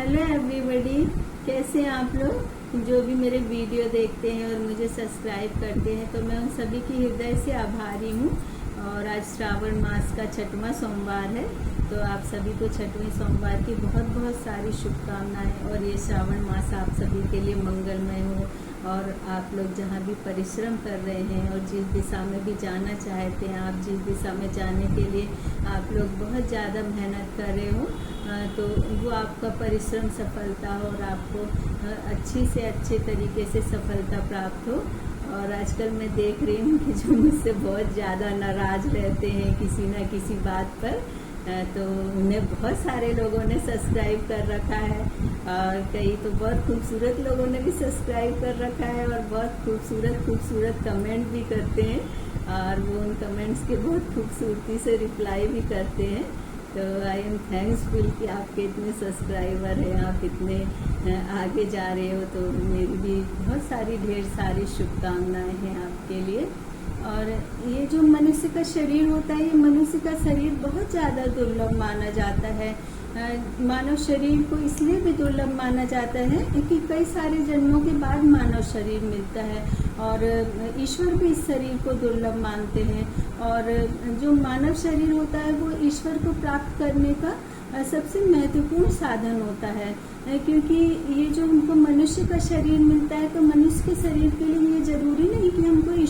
Hello everybody, कैसे हैं आप लोग जो भी मेरे वीडियो देखते हैं और मुझे सब्सक्राइब करते हैं। तो मैं उन सभी की हृदय से आभारी हूँ। और आज श्रावण मास का 6वां सोमवार है, तो आप सभी को 6वें सोमवार की बहुत बहुत सारी शुभकामनाएं। और ये श्रावण मास आप सभी के लिए मंगलमय हो और आप लोग जहाँ भी परिश्रम कर रहे हैं और जिस दिशा में भी जाना चाहते हैं, आप जिस दिशा में जाने के लिए आप लोग बहुत ज़्यादा मेहनत कर रहे हो, तो वो आपका परिश्रम सफलता हो और आपको अच्छी से अच्छे तरीके से सफलता प्राप्त हो। और आजकल मैं देख रही हूँ कि जो मुझसे बहुत ज़्यादा नाराज़ रहते हैं किसी न किसी बात पर, तो उन्हें बहुत सारे लोगों ने सब्सक्राइब कर रखा है और कई तो बहुत खूबसूरत लोगों ने भी सब्सक्राइब कर रखा है और बहुत खूबसूरत कमेंट भी करते हैं और वो उन कमेंट्स के बहुत खूबसूरती से रिप्लाई भी करते हैं। तो आई एम थैंक्सफुल कि आपके इतने सब्सक्राइबर हैं, आप इतने आगे जा रहे हो। तो मेरी भी बहुत सारी ढेर सारी शुभकामनाएं हैं आपके लिए। और ये जो मनुष्य का शरीर होता है, ये मनुष्य का शरीर बहुत ज़्यादा दुर्लभ माना जाता है। मानव शरीर को इसलिए भी दुर्लभ माना जाता है कि कई सारे जन्मों के बाद मानव शरीर मिलता है और ईश्वर भी इस शरीर को दुर्लभ मानते हैं। और जो मानव शरीर होता है वो ईश्वर को प्राप्त करने का सबसे महत्वपूर्ण साधन होता है, क्योंकि ये जो हमको मनुष्य का शरीर मिलता है, तो मनुष्य के शरीर के लिए ये जरूरी नहीं कि हमको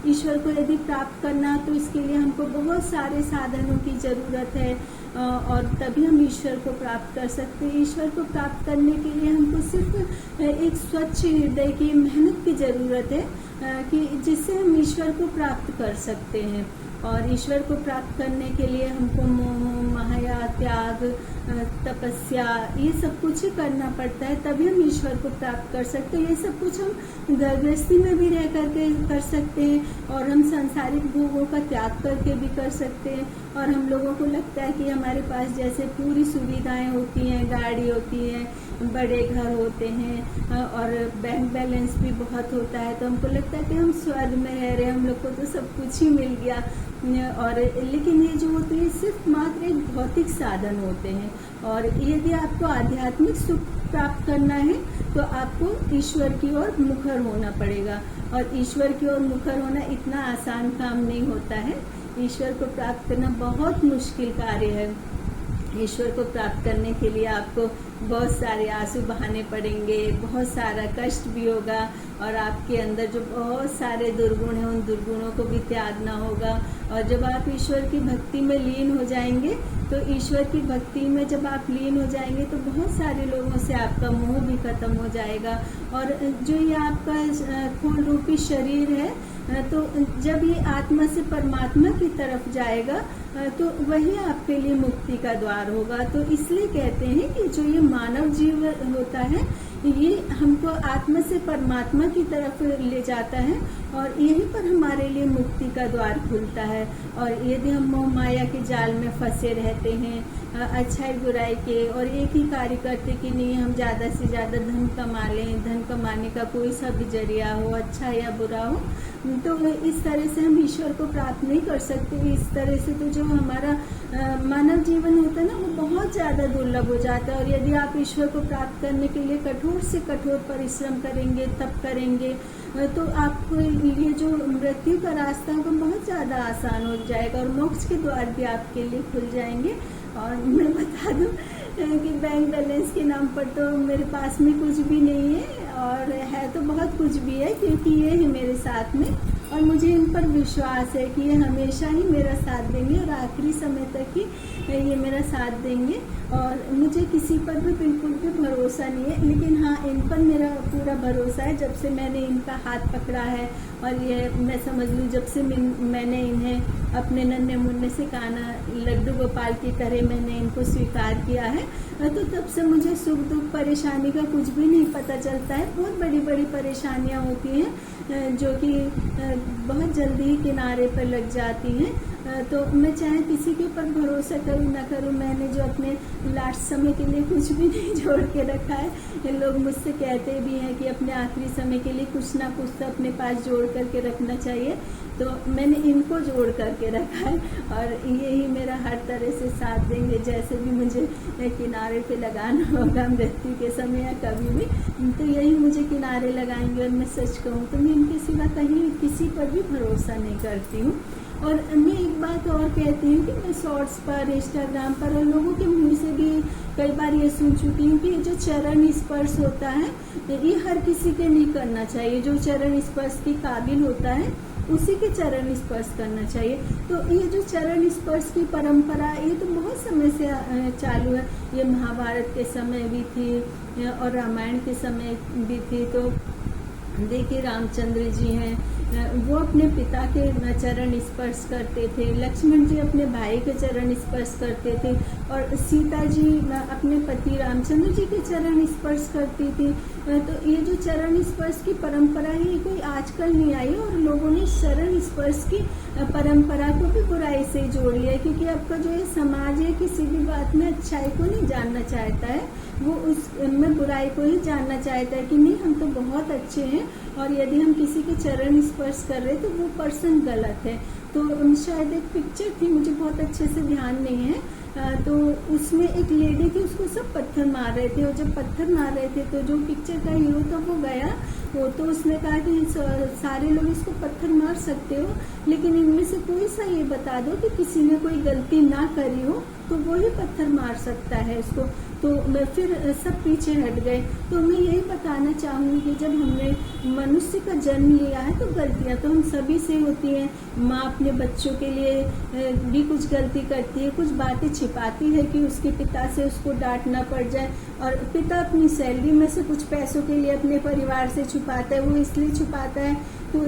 ईश्वर को यदि प्राप्त करना, तो इसके लिए हमको बहुत सारे साधनों की ज़रूरत है और तभी हम ईश्वर को प्राप्त कर सकते हैं। ईश्वर को प्राप्त करने के लिए हमको सिर्फ एक स्वच्छ हृदय की मेहनत की ज़रूरत है कि जिससे हम ईश्वर को प्राप्त कर सकते हैं। और ईश्वर को प्राप्त करने के लिए हमको मोह, माया, त्याग, तपस्या, ये सब कुछ ही करना पड़ता है, तभी हम ईश्वर को प्राप्त कर सकते हैं। ये सब कुछ हम गृहस्थी में भी रह करके कर सकते हैं और हम सांसारिक भोगों का त्याग करके भी कर सकते हैं। और हम लोगों को लगता है कि हमारे पास जैसे पूरी सुविधाएं होती हैं, गाड़ी होती है, बड़े घर होते हैं और बैंक बैलेंस भी बहुत होता है, तो हमको लगता है कि हम स्वर्ग में रह रहे हैं, हम लोग को तो सब कुछ ही मिल गया। और लेकिन ये जो होते हैं सिर्फ मात्र एक भौतिक साधन होते हैं। और यदि आपको आध्यात्मिक सुख प्राप्त करना है तो आपको ईश्वर की ओर मुखर होना पड़ेगा। और ईश्वर की ओर मुखर होना इतना आसान काम नहीं होता है। ईश्वर को प्राप्त करना बहुत मुश्किल कार्य है। ईश्वर को प्राप्त करने के लिए आपको बहुत सारे आंसू बहाने पड़ेंगे, बहुत सारा कष्ट भी होगा और आपके अंदर जो बहुत सारे दुर्गुण हैं उन दुर्गुणों को भी त्यागना होगा। और जब आप ईश्वर की भक्ति में लीन हो जाएंगे, तो ईश्वर की भक्ति में जब आप लीन हो जाएंगे तो बहुत सारे लोगों से आपका मोह भी खत्म हो जाएगा। और जो ये आपका खून रूपी शरीर है, तो जब ये आत्मा से परमात्मा की तरफ जाएगा तो वही आपके लिए मुक्ति का द्वार होगा। तो इसलिए कहते हैं कि जो ये मानव जीवन होता है, ये हमको आत्मा से परमात्मा की तरफ ले जाता है और यहीं पर हमारे लिए मुक्ति का द्वार खुलता है। और यदि हम मोह माया के जाल में फंसे रहते हैं, अच्छाई बुराई के, और एक ही कार्य करते कि नहीं हम ज़्यादा से ज़्यादा धन कमा लें, धन कमाने का कोई सा भी जरिया हो, अच्छा या बुरा हो, तो इस तरह से हम ईश्वर को प्राप्त नहीं कर सकते। इस तरह से तो जो हमारा मानव जीवन होता है ना, वो बहुत ज़्यादा दुर्लभ हो जाता है। और यदि आप ईश्वर को प्राप्त करने के लिए कठोर से कठोर परिश्रम करेंगे, तप करेंगे, तो आपको ये जो मृत्यु का रास्ता है वो बहुत ज़्यादा आसान हो जाएगा और मोक्ष के द्वार भी आपके लिए खुल जाएंगे। और मैं बता दूं कि बैंक बैलेंस के नाम पर तो मेरे पास में कुछ भी नहीं है, और है तो बहुत कुछ भी है, क्योंकि ये है मेरे साथ में और मुझे इन पर विश्वास है कि ये हमेशा ही मेरा साथ देंगे और आखिरी समय तक ही ये मेरा साथ देंगे। और मुझे किसी पर भी बिल्कुल भी भरोसा नहीं है, लेकिन हाँ, इन पर मेरा पूरा भरोसा है। जब से मैंने इनका हाथ पकड़ा है और ये मैं समझ लूँ जब से मैंने इन्हें अपने नन्हे मुन्ने से काना लड्डू गोपाल की तरह मैंने इनको स्वीकार किया है, तो तब से मुझे सुख दुख परेशानी का कुछ भी नहीं पता चलता है। बहुत बड़ी बड़ी परेशानियाँ होती हैं जो कि बहुत जल्दी ही किनारे पर लग जाती हैं, तो मैं चाहे किसी के ऊपर भरोसा करूँ ना करूँ, मैंने जो अपने लास्ट समय के लिए कुछ भी नहीं जोड़ के रखा है। लोग मुझसे कहते भी हैं कि अपने आखिरी समय के लिए कुछ ना कुछ तो अपने पास जोड़ करके रखना चाहिए, तो मैंने इनको जोड़ करके रखा है और यही मेरा हर तरह से साथ देंगे। जैसे भी मुझे किनारे पे लगाना होगा मृत्यु के समय या कभी भी, तो यही मुझे किनारे लगाएंगे। और मैं सच कहूँ तो मैं इनके सिवा कहीं किसी पर भी भरोसा नहीं करती हूँ। और मैं एक बात और कहती हूँ कि मैं शॉर्ट्स पर, इंस्टाग्राम पर और लोगों के मुंह से भी कई बार ये सुन चुकी हूँ कि जो चरण स्पर्श होता है ये हर किसी के नहीं करना चाहिए। जो चरण स्पर्श के काबिल होता है उसी के चरण स्पर्श करना चाहिए। तो ये जो चरण स्पर्श की परंपरा ये तो बहुत समय से चालू है। ये महाभारत के समय भी थी और रामायण के समय भी थी। तो देखिए रामचंद्र जी हैं, वो अपने पिता के चरण स्पर्श करते थे, लक्ष्मण जी अपने भाई के चरण स्पर्श करते थे और सीता जी अपने पति रामचंद्र जी के चरण स्पर्श करती थी। तो ये जो चरण स्पर्श की परंपरा है ये कोई आजकल नहीं आई और लोगों ने चरण स्पर्श की परंपरा को भी बुराई से जोड़ लिया है, क्योंकि आपका जो ये समाज है किसी भी बात में अच्छाई को नहीं जानना चाहता है, वो उसमें बुराई को ही जानना चाहता है कि नहीं हम तो बहुत अच्छे हैं और यदि हम किसी के चरण स्पर्श कर रहे तो वो पर्सन गलत है। तो शायद एक पिक्चर थी, मुझे बहुत अच्छे से ध्यान नहीं है, तो उसमें एक लेडी थी, उसको सब पत्थर मार रहे थे और जब पत्थर मार रहे थे तो जो पिक्चर का हीरो था वो गया तो उसने कहा कि सारे लोग इसको पत्थर मार सकते हो लेकिन इनमें से कोई सा ये बता दो कि किसी ने कोई गलती ना करी हो तो वो ही पत्थर मार सकता है इसको। तो मैं फिर सब पीछे हट गए। तो मैं यही बताना चाहूँगी कि जब हमने मनुष्य का जन्म लिया है तो गलतियाँ तो हम सभी से होती हैं। माँ अपने बच्चों के लिए भी कुछ गलती करती है, कुछ बातें छिपाती है कि उसके पिता से उसको डांट ना पड़ जाए, और पिता अपनी सैलरी में से कुछ पैसों के लिए अपने परिवार से छुपाता है। वो इसलिए छुपाता है तो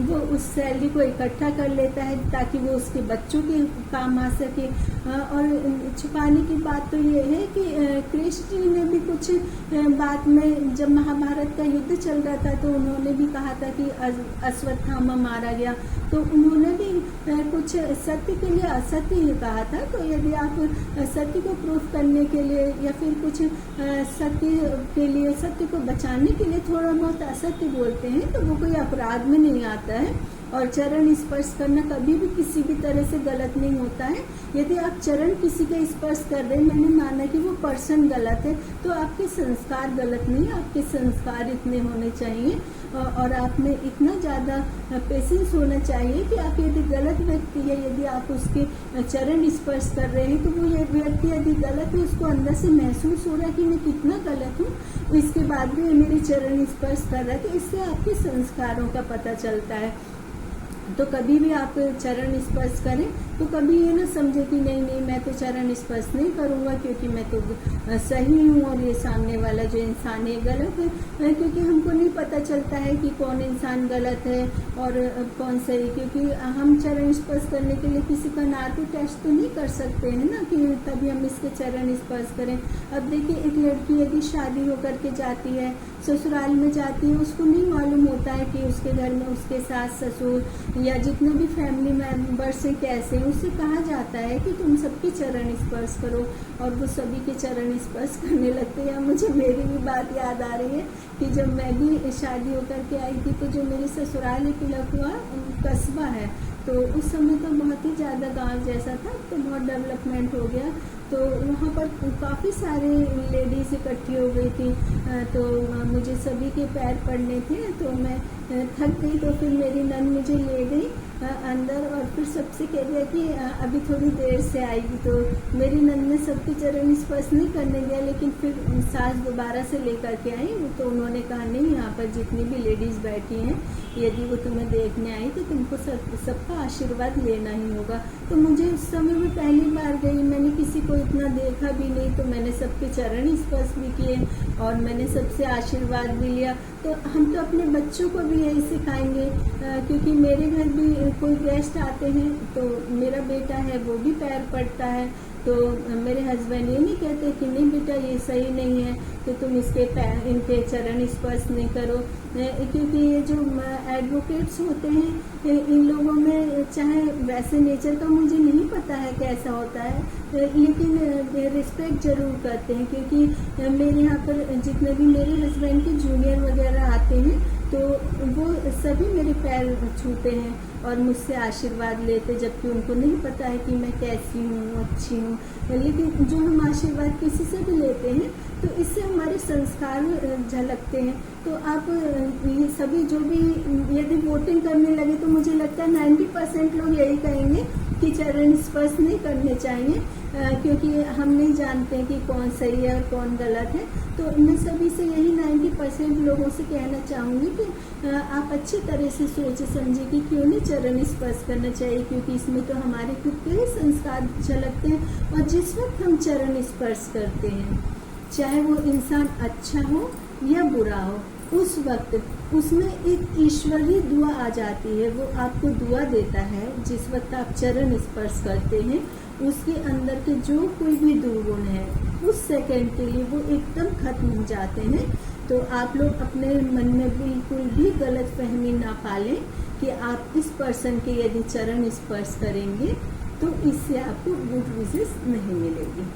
वो उस सैलरी को इकट्ठा कर लेता है ताकि वो उसके बच्चों के काम आ सके। और छुपाने की बात तो ये है कि कृष्ण जी ने भी कुछ बात में, जब महाभारत का युद्ध चल रहा था तो उन्होंने भी कहा था कि अश्वत्थामा मारा गया, तो उन्होंने भी कुछ सत्य के लिए असत्य ही कहा था। तो यदि आप सत्य को प्रूफ करने के लिए या फिर कुछ सत्य के लिए, सत्य को बचाने के लिए थोड़ा बहुत असत्य बोलते हैं तो वो कोई अपराध में नहीं आता है। और चरण स्पर्श करना कभी भी किसी भी तरह से गलत नहीं होता है। यदि आप चरण किसी का स्पर्श कर रहे हैं, मैंने माना कि वो पर्सन गलत है, तो आपके संस्कार गलत नहीं, आपके संस्कार इतने होने चाहिए और आप में इतना ज़्यादा पेशेंस होना चाहिए कि आप यदि गलत व्यक्ति है, यदि आप उसके चरण स्पर्श कर रहे हैं तो वो ये व्यक्ति यदि गलत है, उसको अंदर से महसूस हो रहा है कि मैं कितना गलत हूँ, इसके बाद भी मेरे चरण स्पर्श कर रहा है, तो इससे आपके संस्कारों का पता चलता है। तो कभी भी आप चरण स्पर्श करें तो कभी ये ना समझे कि नहीं नहीं मैं तो चरण स्पर्श नहीं करूँगा क्योंकि मैं तो सही हूँ और ये सामने वाला जो इंसान है गलत है, क्योंकि हमको नहीं पता चलता है कि कौन इंसान गलत है और कौन सही, क्योंकि हम चरण स्पर्श करने के लिए किसी का नार्को टेस्ट तो नहीं कर सकते हैं ना कि तभी हम इसके चरण स्पर्श करें। अब देखिए एक लड़की यदि शादी होकर के जाती है, ससुराल में जाती है, उसको नहीं मालूम होता है कि उसके घर में उसके सास ससुर या जितने भी फैमिली मेंबर्स हैं कैसे, उससे कहा जाता है कि तुम सबके चरण स्पर्श करो और वो सभी के चरण स्पर्श करने लगते हैं। मुझे मेरी भी बात याद आ रही है कि जब मैं भी शादी होकर के आई थी तो जो मेरे ससुराल तिलक हुआ कस्बा है, तो उस समय तो बहुत ही ज़्यादा गांव जैसा था, तो बहुत डेवलपमेंट हो गया। तो वहाँ पर काफ़ी सारे लेडीज़ इकट्ठी हो गई थी, तो मुझे सभी के पैर पड़ने थे, तो मैं थक गई, तो फिर मेरी नन मुझे ले गई अंदर और फिर सबसे कह दिया कि अभी थोड़ी देर से आएगी। तो मेरी नन ने सबके चरण स्पर्श नहीं करने दिया, लेकिन फिर सास दोबारा से लेकर के आई, तो उन्होंने कहा नहीं यहाँ पर जितनी भी लेडीज़ बैठी हैं यदि वो तुम्हें देखने आई तो तुमको सबका आशीर्वाद लेना ही होगा। तो मुझे उस समय में पहली बार गई, मैंने किसी को इतना देखा भी नहीं, तो मैंने सबके चरण स्पर्श भी किए और मैंने सबसे आशीर्वाद भी लिया। तो हम तो अपने बच्चों को भी यही सिखाएंगे, क्योंकि मेरे घर भी कोई गेस्ट आते हैं तो मेरा बेटा है वो भी पैर पड़ता है, तो मेरे हस्बैंड ये नहीं कहते कि नहीं बेटा ये सही नहीं है कि तुम इनके चरण स्पर्श नहीं करो, क्योंकि ये जो एडवोकेट्स होते हैं इन लोगों में चाहे वैसे नेचर का मुझे नहीं पता है कैसा होता है, लेकिन रिस्पेक्ट जरूर करते हैं, क्योंकि मेरे यहाँ पर जितने भी मेरे हस्बैंड के जूनियर वगैरह आते हैं तो वो सभी मेरे पैर छूते हैं और मुझसे आशीर्वाद लेते, जबकि उनको नहीं पता है कि मैं कैसी हूँ, अच्छी हूँ। लेकिन जो हम आशीर्वाद किसी से भी लेते हैं तो इससे हमारे संस्कार झलकते हैं। तो आप ये सभी जो भी यदि वोटिंग करने लगे तो मुझे लगता है 90% लोग यही कहेंगे कि चरण स्पर्श नहीं करने चाहिए, क्योंकि हम नहीं जानते कि कौन सही है और कौन गलत है। तो मैं सभी से यही 90% लोगों से कहना चाहूँगी कि आप अच्छी तरह से सोच समझे कि क्यों नहीं चरण स्पर्श करना चाहिए, क्योंकि इसमें तो हमारे खुद के ही संस्कार झलकते हैं। और जिस वक्त हम चरण स्पर्श करते हैं, चाहे वो इंसान अच्छा हो या बुरा हो, उस वक्त उसमें एक ईश्वरीय दुआ आ जाती है, वो आपको दुआ देता है। जिस वक्त आप चरण स्पर्श करते हैं उसके अंदर के जो कोई भी दुर्गुण है उस सेकंड के लिए वो एकदम खत्म हो जाते हैं। तो आप लोग अपने मन में बिल्कुल भी गलत फहमी ना पालें कि आप इस पर्सन के यदि चरण स्पर्श करेंगे तो इससे आपको गुड विशेस नहीं मिलेगी।